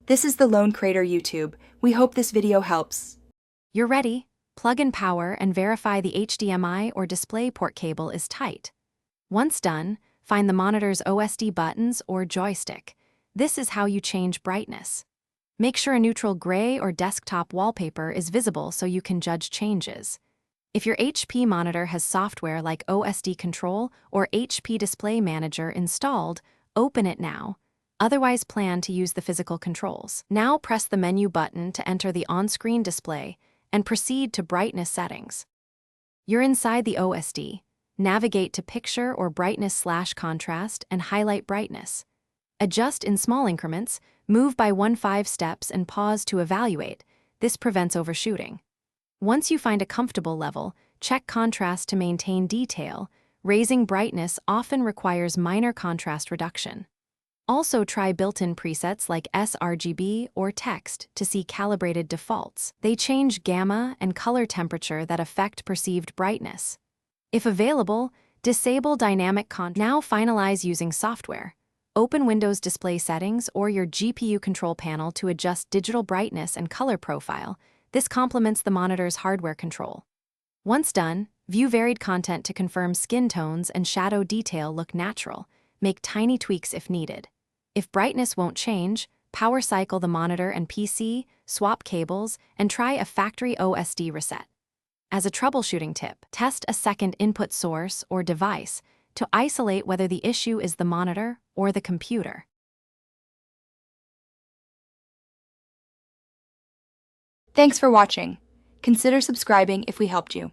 This is the Lone Crater YouTube. We hope this video helps. You're ready. Plug in power and verify the HDMI or display port cable is tight. Once done, find the monitor's OSD buttons or joystick. This is how you change brightness. Make sure a neutral gray or desktop wallpaper is visible so you can judge changes. If your HP monitor has software like OSD Control or HP Display Manager installed, open it now. Otherwise, plan to use the physical controls. Now press the menu button to enter the on-screen display and proceed to brightness settings. You're inside the OSD. Navigate to Picture or Brightness/Contrast and highlight Brightness. Adjust in small increments, move by 1-5 steps and pause to evaluate. This prevents overshooting. Once you find a comfortable level, check contrast to maintain detail. Raising brightness often requires minor contrast reduction. Also try built-in presets like sRGB or text to see calibrated defaults. They change gamma and color temperature that affect perceived brightness. If available, disable dynamic contrast. Now finalize using software. Open Windows Display Settings or your GPU control panel to adjust digital brightness and color profile. This complements the monitor's hardware control. Once done, view varied content to confirm skin tones and shadow detail look natural. Make tiny tweaks if needed. If brightness won't change, power cycle the monitor and PC, swap cables, and try a factory OSD reset. As a troubleshooting tip, test a second input source or device to isolate whether the issue is the monitor or the computer. Thanks for watching. Consider subscribing if we helped you.